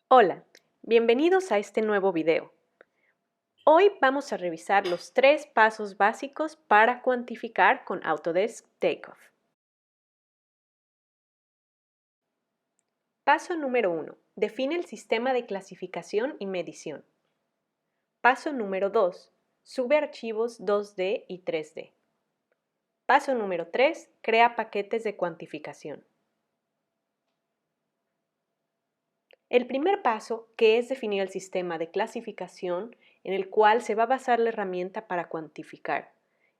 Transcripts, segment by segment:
Hola, bienvenidos a este nuevo video. Hoy vamos a revisar los 3 pasos básicos para cuantificar con Autodesk Takeoff. Paso número 1. Define el sistema de clasificación y medición. Paso número 2. Sube archivos 2D y 3D. Paso número 3. Crea paquetes de cuantificación. El primer paso, que es definir el sistema de clasificación en el cual se va a basar la herramienta para cuantificar.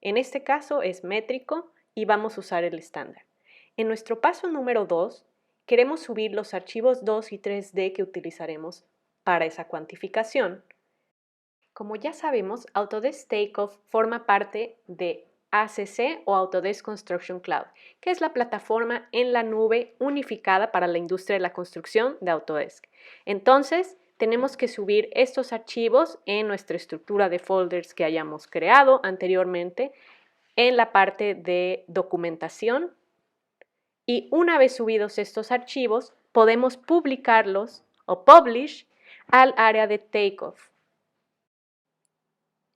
En este caso es métrico y vamos a usar el estándar. En nuestro paso número 2, queremos subir los archivos 2 y 3D que utilizaremos para esa cuantificación. Como ya sabemos, Autodesk Takeoff forma parte de ACC o Autodesk Construction Cloud, que es la plataforma en la nube unificada para la industria de la construcción de Autodesk. Entonces, tenemos que subir estos archivos en nuestra estructura de folders que hayamos creado anteriormente en la parte de documentación. Y una vez subidos estos archivos, podemos publicarlos o publish al área de Takeoff.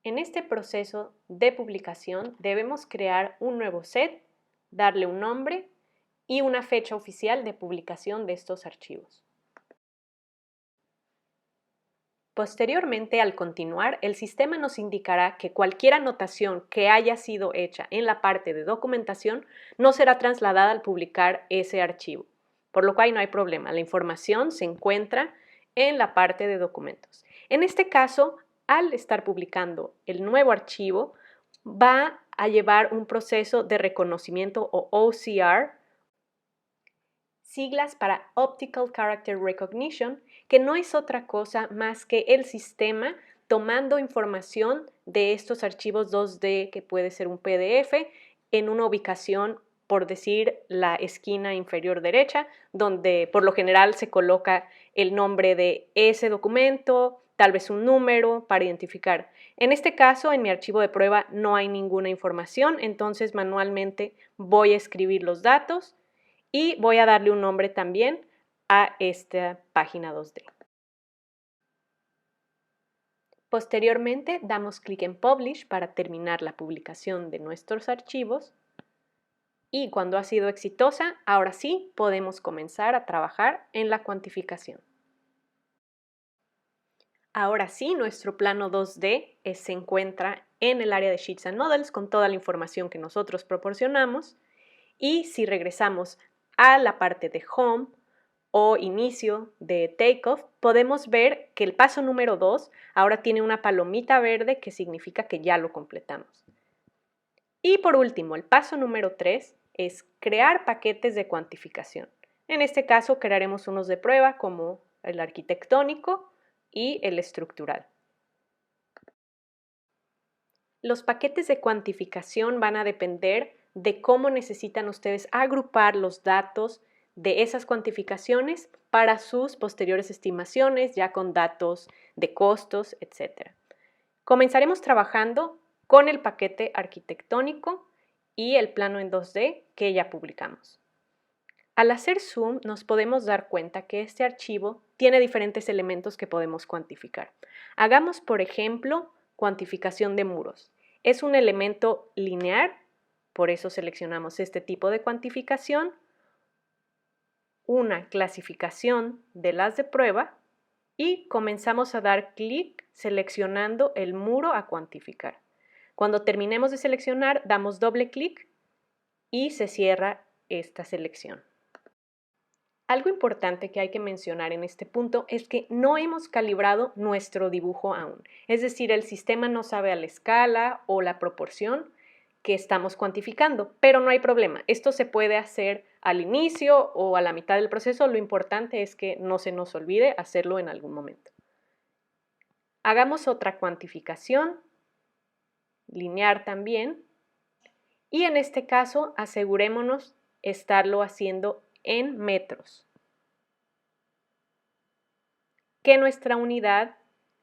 En este proceso de publicación debemos crear un nuevo set, darle un nombre y una fecha oficial de publicación de estos archivos. Posteriormente, al continuar, el sistema nos indicará que cualquier anotación que haya sido hecha en la parte de documentación no será trasladada al publicar ese archivo, por lo cual no hay problema, la información se encuentra en la parte de documentos. En este caso, al estar publicando el nuevo archivo, va a llevar un proceso de reconocimiento o OCR, siglas para Optical Character Recognition, que no es otra cosa más que el sistema tomando información de estos archivos 2D, que puede ser un PDF, en una ubicación, por decir, la esquina inferior derecha, donde por lo general se coloca el nombre de ese documento, tal vez un número para identificar. En este caso, en mi archivo de prueba no hay ninguna información, entonces manualmente voy a escribir los datos y voy a darle un nombre también a esta página 2D. Posteriormente, damos clic en Publish para terminar la publicación de nuestros archivos y cuando ha sido exitosa, ahora sí podemos comenzar a trabajar en la cuantificación. Ahora sí, nuestro plano 2D se encuentra en el área de Sheets and Models con toda la información que nosotros proporcionamos y si regresamos a la parte de Home o inicio de Takeoff, podemos ver que el paso número 2 ahora tiene una palomita verde que significa que ya lo completamos. Y por último, el paso número 3 es crear paquetes de cuantificación. En este caso crearemos unos de prueba como el arquitectónico y el estructural. Los paquetes de cuantificación van a depender de cómo necesitan ustedes agrupar los datos de esas cuantificaciones para sus posteriores estimaciones, ya con datos de costos, etc. Comenzaremos trabajando con el paquete arquitectónico y el plano en 2D que ya publicamos. Al hacer zoom nos podemos dar cuenta que este archivo tiene diferentes elementos que podemos cuantificar. Hagamos, por ejemplo, cuantificación de muros. Es un elemento lineal, por eso seleccionamos este tipo de cuantificación, una clasificación de las de prueba y comenzamos a dar clic seleccionando el muro a cuantificar. Cuando terminemos de seleccionar, damos doble clic y se cierra esta selección. Algo importante que hay que mencionar en este punto es que no hemos calibrado nuestro dibujo aún. Es decir, el sistema no sabe a la escala o la proporción que estamos cuantificando, pero no hay problema. Esto se puede hacer al inicio o a la mitad del proceso. Lo importante es que no se nos olvide hacerlo en algún momento. Hagamos otra cuantificación, lineal también, y en este caso asegurémonos estarlo haciendo en metros. Que nuestra unidad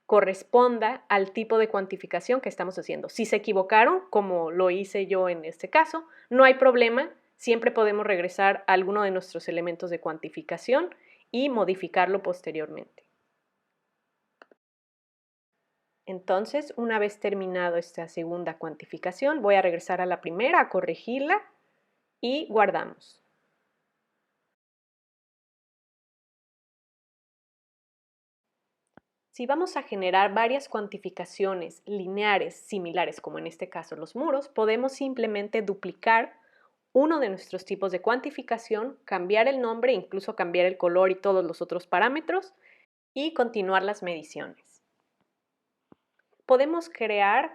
corresponda al tipo de cuantificación que estamos haciendo. Si se equivocaron, como lo hice yo en este caso, no hay problema, siempre podemos regresar a alguno de nuestros elementos de cuantificación y modificarlo posteriormente. Entonces, una vez terminado esta segunda cuantificación, voy a regresar a la primera, a corregirla y guardamos. Si vamos a generar varias cuantificaciones lineares similares, como en este caso los muros, podemos simplemente duplicar uno de nuestros tipos de cuantificación, cambiar el nombre, incluso cambiar el color y todos los otros parámetros y continuar las mediciones. Podemos crear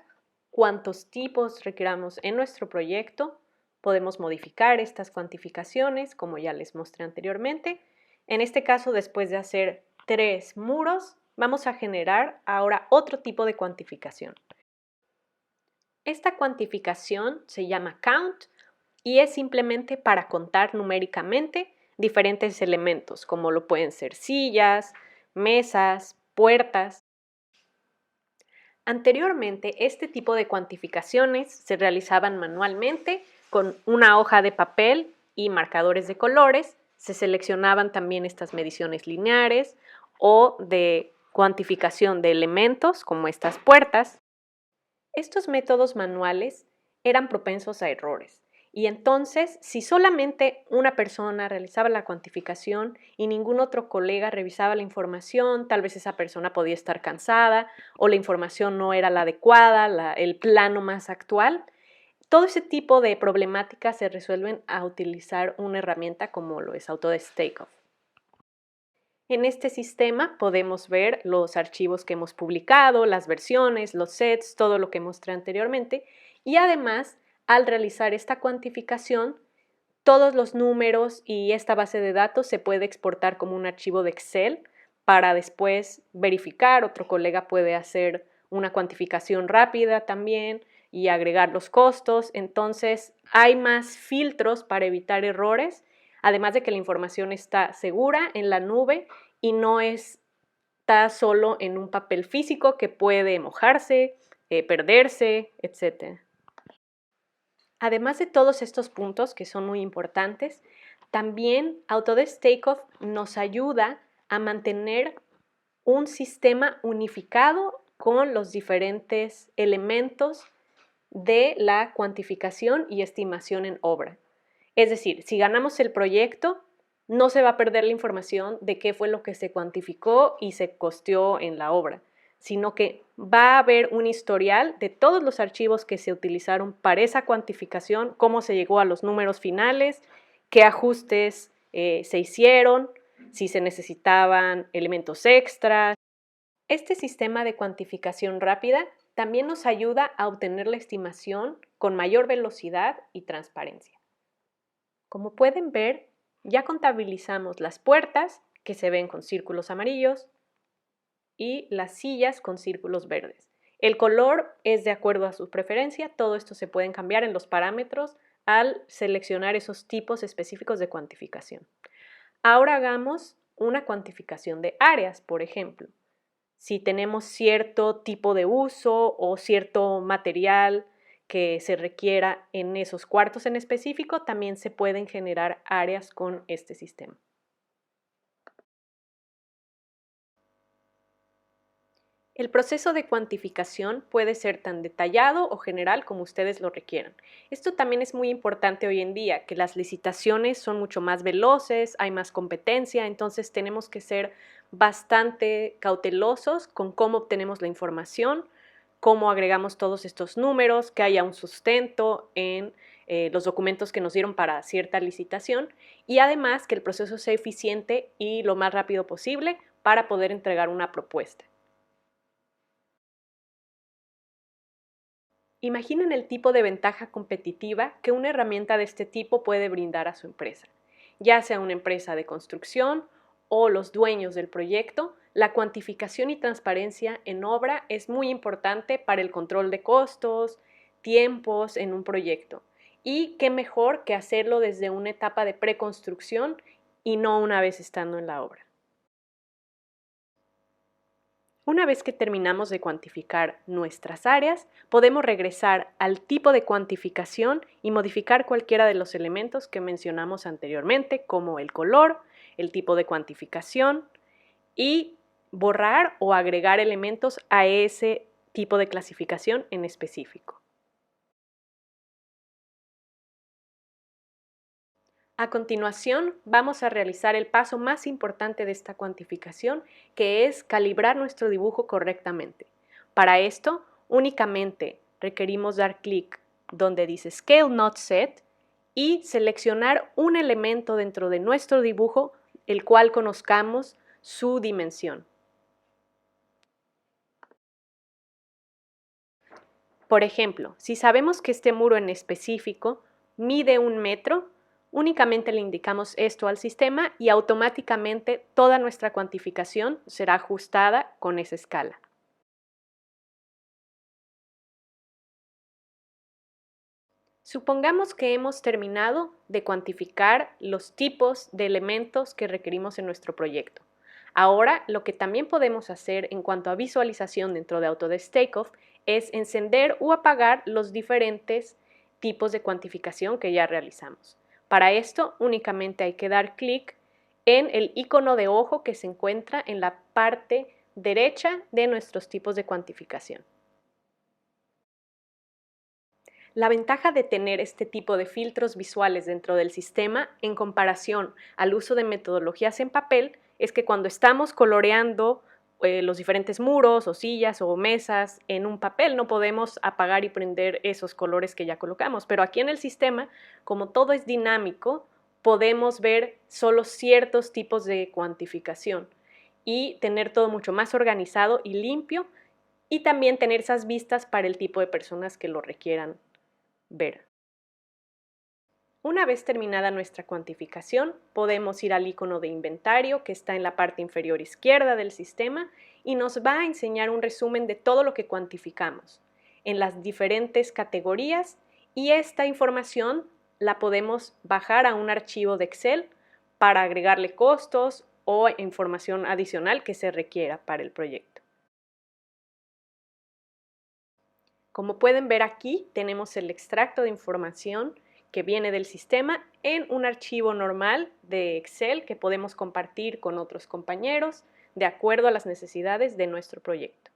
cuantos tipos requeramos en nuestro proyecto, podemos modificar estas cuantificaciones, como ya les mostré anteriormente. En este caso, después de hacer 3 muros, vamos a generar ahora otro tipo de cuantificación. Esta cuantificación se llama count y es simplemente para contar numéricamente diferentes elementos, como lo pueden ser sillas, mesas, puertas. Anteriormente, este tipo de cuantificaciones se realizaban manualmente con una hoja de papel y marcadores de colores. Se seleccionaban también estas mediciones lineares o de cuantificación de elementos, como estas puertas. Estos métodos manuales eran propensos a errores. Y entonces, si solamente una persona realizaba la cuantificación y ningún otro colega revisaba la información, tal vez esa persona podía estar cansada o la información no era la adecuada, el plano más actual. Todo ese tipo de problemáticas se resuelven a utilizar una herramienta como lo es Autodesk Takeoff. En este sistema podemos ver los archivos que hemos publicado, las versiones, los sets, todo lo que mostré anteriormente y además, al realizar esta cuantificación, todos los números y esta base de datos se puede exportar como un archivo de Excel para después verificar. Otro colega puede hacer una cuantificación rápida también y agregar los costos. Entonces, hay más filtros para evitar errores, además de que la información está segura en la nube y no está solo en un papel físico que puede mojarse, perderse, etc. Además de todos estos puntos que son muy importantes, también Autodesk Takeoff nos ayuda a mantener un sistema unificado con los diferentes elementos de la cuantificación y estimación en obra. Es decir, si ganamos el proyecto, no se va a perder la información de qué fue lo que se cuantificó y se costeó en la obra, sino que va a haber un historial de todos los archivos que se utilizaron para esa cuantificación, cómo se llegó a los números finales, qué ajustes se hicieron, si se necesitaban elementos extras. Este sistema de cuantificación rápida también nos ayuda a obtener la estimación con mayor velocidad y transparencia. Como pueden ver, ya contabilizamos las puertas, que se ven con círculos amarillos, y las sillas con círculos verdes. El color es de acuerdo a su preferencia, todo esto se pueden cambiar en los parámetros al seleccionar esos tipos específicos de cuantificación. Ahora hagamos una cuantificación de áreas, por ejemplo. Si tenemos cierto tipo de uso o cierto material que se requiera en esos cuartos en específico, también se pueden generar áreas con este sistema. El proceso de cuantificación puede ser tan detallado o general como ustedes lo requieran. Esto también es muy importante hoy en día, que las licitaciones son mucho más veloces, hay más competencia, entonces tenemos que ser bastante cautelosos con cómo obtenemos la información, cómo agregamos todos estos números, que haya un sustento en los documentos que nos dieron para cierta licitación y además que el proceso sea eficiente y lo más rápido posible para poder entregar una propuesta. Imaginen el tipo de ventaja competitiva que una herramienta de este tipo puede brindar a su empresa. Ya sea una empresa de construcción o los dueños del proyecto, la cuantificación y transparencia en obra es muy importante para el control de costos, tiempos en un proyecto. Y qué mejor que hacerlo desde una etapa de preconstrucción y no una vez estando en la obra. Una vez que terminamos de cuantificar nuestras áreas, podemos regresar al tipo de cuantificación y modificar cualquiera de los elementos que mencionamos anteriormente, como el color, el tipo de cuantificación y borrar o agregar elementos a ese tipo de clasificación en específico. A continuación, vamos a realizar el paso más importante de esta cuantificación, que es calibrar nuestro dibujo correctamente. Para esto, únicamente requerimos dar clic donde dice Scale Not Set y seleccionar un elemento dentro de nuestro dibujo, el cual conozcamos su dimensión. Por ejemplo, si sabemos que este muro en específico mide 1 metro, únicamente le indicamos esto al sistema y automáticamente toda nuestra cuantificación será ajustada con esa escala. Supongamos que hemos terminado de cuantificar los tipos de elementos que requerimos en nuestro proyecto. Ahora, lo que también podemos hacer en cuanto a visualización dentro de Autodesk Takeoff es encender o apagar los diferentes tipos de cuantificación que ya realizamos. Para esto, únicamente hay que dar clic en el icono de ojo que se encuentra en la parte derecha de nuestros tipos de cuantificación. La ventaja de tener este tipo de filtros visuales dentro del sistema en comparación al uso de metodologías en papel es que cuando estamos coloreando los diferentes muros o sillas o mesas en un papel no podemos apagar y prender esos colores que ya colocamos, pero aquí en el sistema, como todo es dinámico, podemos ver solo ciertos tipos de cuantificación y tener todo mucho más organizado y limpio y también tener esas vistas para el tipo de personas que lo requieran ver. Una vez terminada nuestra cuantificación, podemos ir al icono de inventario que está en la parte inferior izquierda del sistema y nos va a enseñar un resumen de todo lo que cuantificamos en las diferentes categorías y esta información la podemos bajar a un archivo de Excel para agregarle costos o información adicional que se requiera para el proyecto. Como pueden ver aquí, tenemos el extracto de información que viene del sistema en un archivo normal de Excel que podemos compartir con otros compañeros de acuerdo a las necesidades de nuestro proyecto.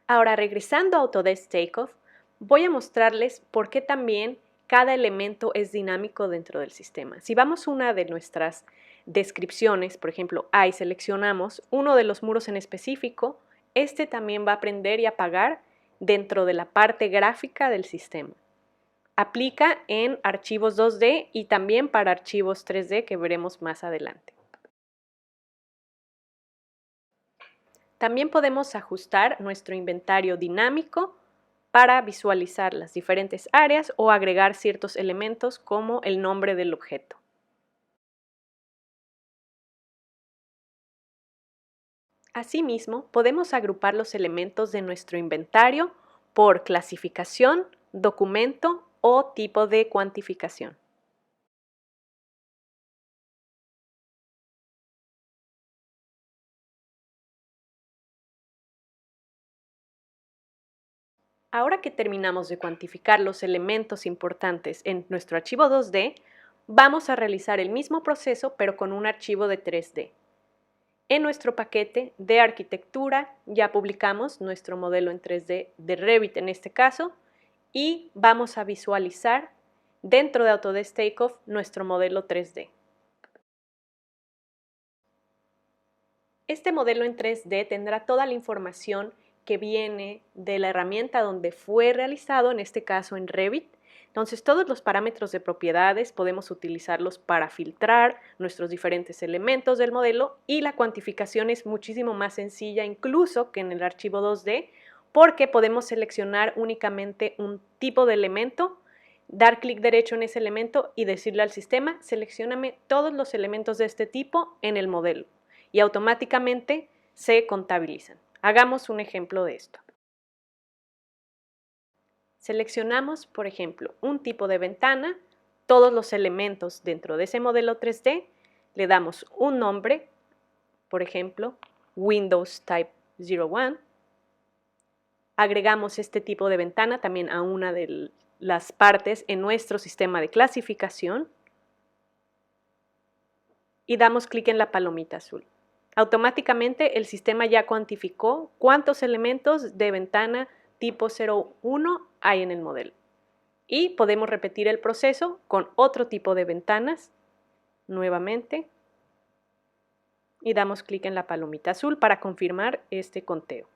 Ahora, regresando a Autodesk Takeoff, voy a mostrarles por qué también cada elemento es dinámico dentro del sistema. Si vamos a una de nuestras descripciones, por ejemplo, ahí seleccionamos uno de los muros en específico, este también va a prender y apagar dentro de la parte gráfica del sistema. Aplica en archivos 2D y también para archivos 3D que veremos más adelante. También podemos ajustar nuestro inventario dinámico para visualizar las diferentes áreas o agregar ciertos elementos como el nombre del objeto. Asimismo, podemos agrupar los elementos de nuestro inventario por clasificación, documento o tipo de cuantificación. Ahora que terminamos de cuantificar los elementos importantes en nuestro archivo 2D, vamos a realizar el mismo proceso pero con un archivo de 3D. En nuestro paquete de arquitectura ya publicamos nuestro modelo en 3D de Revit en este caso y vamos a visualizar dentro de Autodesk Takeoff nuestro modelo 3D. Este modelo en 3D tendrá toda la información que viene de la herramienta donde fue realizado, en este caso en Revit. Entonces, todos los parámetros de propiedades podemos utilizarlos para filtrar nuestros diferentes elementos del modelo y la cuantificación es muchísimo más sencilla incluso que en el archivo 2D porque podemos seleccionar únicamente un tipo de elemento, dar clic derecho en ese elemento y decirle al sistema, seleccióname todos los elementos de este tipo en el modelo y automáticamente se contabilizan. Hagamos un ejemplo de esto. Seleccionamos, por ejemplo, un tipo de ventana, todos los elementos dentro de ese modelo 3D, le damos un nombre, por ejemplo, Windows Type 01, agregamos este tipo de ventana también a una de las partes en nuestro sistema de clasificación y damos clic en la palomita azul. Automáticamente el sistema ya cuantificó cuántos elementos de ventana tipo 01 hay en el modelo. Y podemos repetir el proceso con otro tipo de ventanas nuevamente y damos clic en la palomita azul para confirmar este conteo.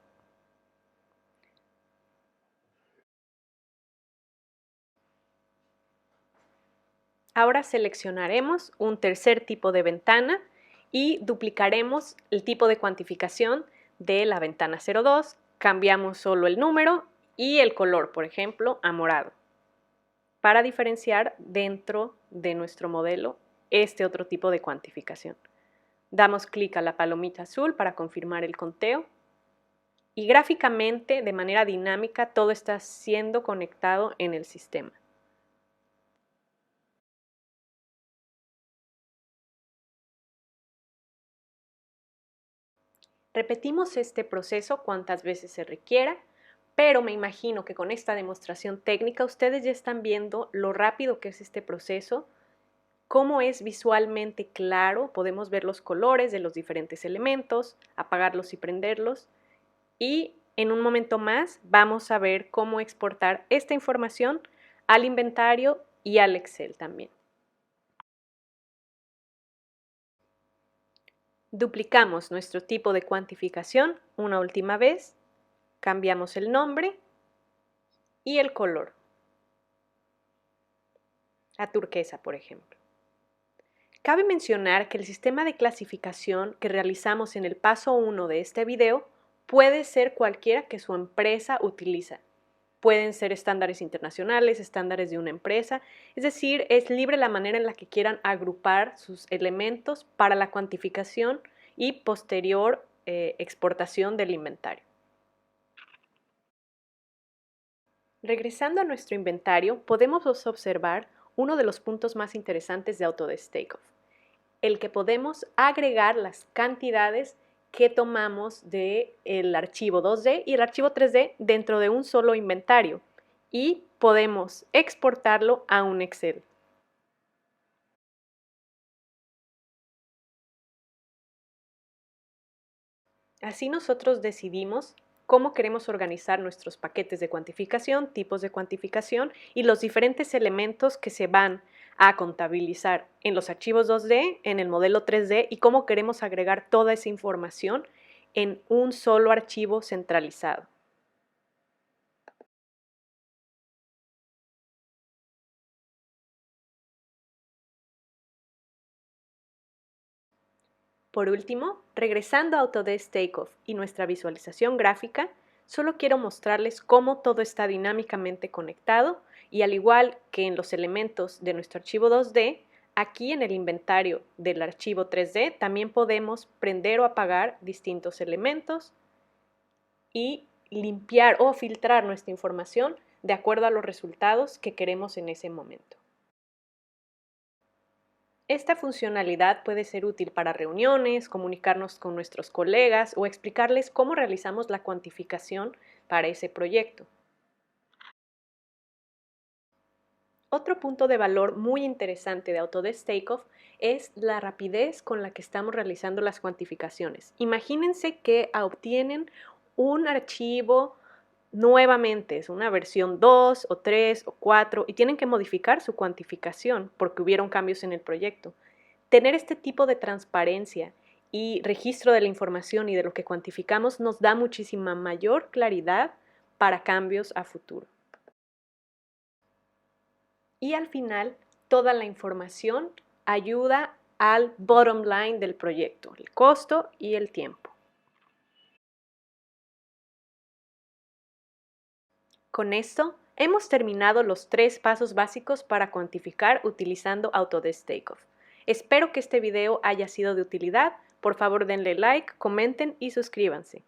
Ahora seleccionaremos un tercer tipo de ventana y duplicaremos el tipo de cuantificación de la ventana 02. Cambiamos solo el número y el color, por ejemplo, a morado, para diferenciar dentro de nuestro modelo este otro tipo de cuantificación. Damos clic a la palomita azul para confirmar el conteo y gráficamente, de manera dinámica, todo está siendo conectado en el sistema. Repetimos este proceso cuantas veces se requiera, pero me imagino que con esta demostración técnica ustedes ya están viendo lo rápido que es este proceso, cómo es visualmente claro, podemos ver los colores de los diferentes elementos, apagarlos y prenderlos, y en un momento más vamos a ver cómo exportar esta información al inventario y al Excel también. Duplicamos nuestro tipo de cuantificación una última vez, cambiamos el nombre y el color a turquesa, por ejemplo. Cabe mencionar que el sistema de clasificación que realizamos en el paso 1 de este video puede ser cualquiera que su empresa utiliza. Pueden ser estándares internacionales, estándares de una empresa, es decir, es libre la manera en la que quieran agrupar sus elementos para la cuantificación y posterior exportación del inventario. Regresando a nuestro inventario, podemos observar uno de los puntos más interesantes de Autodesk Takeoff, el que podemos agregar las cantidades que tomamos del archivo 2D y el archivo 3D dentro de un solo inventario y podemos exportarlo a un Excel. Así nosotros decidimos cómo queremos organizar nuestros paquetes de cuantificación, tipos de cuantificación y los diferentes elementos que se van a contabilizar en los archivos 2D, en el modelo 3D y cómo queremos agregar toda esa información en un solo archivo centralizado. Por último, regresando a Autodesk Takeoff y nuestra visualización gráfica, solo quiero mostrarles cómo todo está dinámicamente conectado y al igual que en los elementos de nuestro archivo 2D, aquí en el inventario del archivo 3D también podemos prender o apagar distintos elementos y limpiar o filtrar nuestra información de acuerdo a los resultados que queremos en ese momento. Esta funcionalidad puede ser útil para reuniones, comunicarnos con nuestros colegas o explicarles cómo realizamos la cuantificación para ese proyecto. Otro punto de valor muy interesante de Autodesk Takeoff es la rapidez con la que estamos realizando las cuantificaciones. Imagínense que obtienen un archivo nuevamente, es una versión 2 o 3 o 4 y tienen que modificar su cuantificación porque hubieron cambios en el proyecto. Tener este tipo de transparencia y registro de la información y de lo que cuantificamos nos da muchísima mayor claridad para cambios a futuro. Y al final, toda la información ayuda al bottom line del proyecto, el costo y el tiempo. Con esto, hemos terminado los 3 pasos básicos para cuantificar utilizando Autodesk Takeoff. Espero que este video haya sido de utilidad. Por favor, denle like, comenten y suscríbanse.